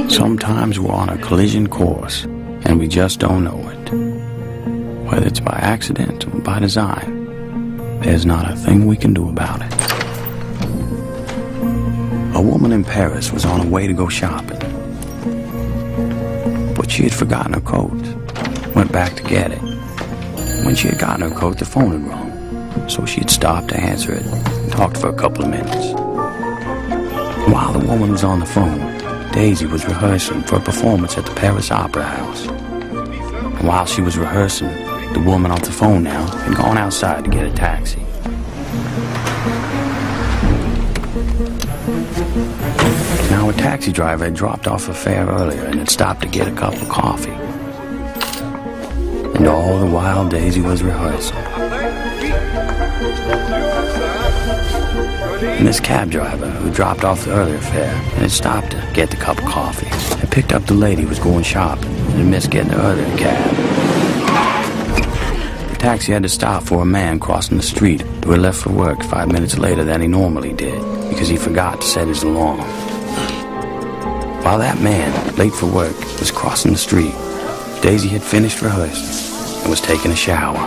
Sometimes we're on a collision course, and we just don't know it. Whether it's by accident or by design, there's not a thing we can do about it. A woman in Paris was on her way to go shopping, but she had forgotten her coat. Went back to get it. When she had gotten her coat, the phone had rung, so she had stopped to answer it and talked for a couple of minutes. While the woman was on the phone, Daisy was rehearsing for a performance at the Paris Opera House. And while she was rehearsing, the woman off the phone now had gone outside to get a taxi. Now a taxi driver had dropped off a fare earlier and had stopped to get a cup of coffee. And all the while Daisy was rehearsing. And this cab driver, who dropped off the earlier fare and had stopped to get the cup of coffee, had picked up the lady who was going shopping and had missed getting the earlier cab. The taxi had to stop for a man crossing the street who had left for work 5 minutes later than he normally did because he forgot to set his alarm. While that man, late for work, was crossing the street, Daisy had finished rehearsing and was taking a shower.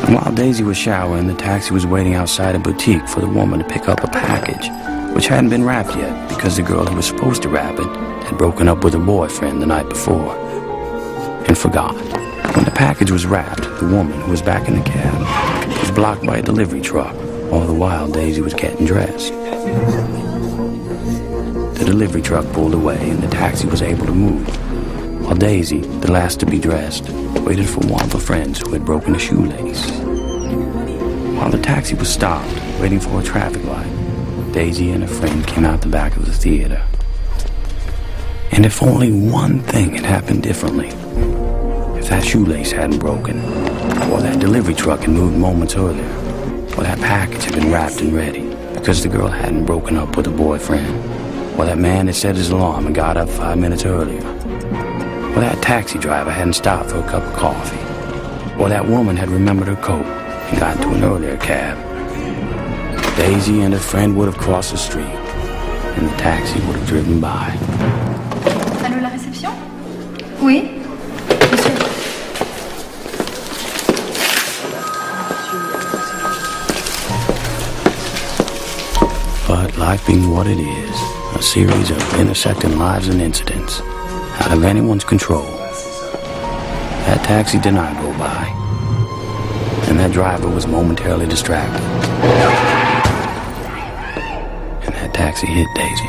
And while Daisy was showering, the taxi was waiting outside a boutique for the woman to pick up a package, which hadn't been wrapped yet because the girl who was supposed to wrap it had broken up with her boyfriend the night before and forgot. When the package was wrapped, the woman, who was back in the cab, was blocked by a delivery truck, all the while Daisy was getting dressed. The delivery truck pulled away and the taxi was able to move, while Daisy, the last to be dressed, waited for one of her friends who had broken a shoelace. While the taxi was stopped, waiting for a traffic light, Daisy and her friend came out the back of the theater. And if only one thing had happened differently, if that shoelace hadn't broken, or that delivery truck had moved moments earlier, or that package had been wrapped and ready because the girl hadn't broken up with her boyfriend, or that man had set his alarm and got up 5 minutes earlier, or that taxi driver hadn't stopped for a cup of coffee, or that woman had remembered her coat and got into an earlier cab, Daisy and her friend would have crossed the street, and the taxi would have driven by. Allô, la réception? Oui. Monsieur. But life being what it is, a series of intersecting lives and incidents, out of anyone's control, that taxi did not go by, and that driver was momentarily distracted, and that taxi hit Daisy.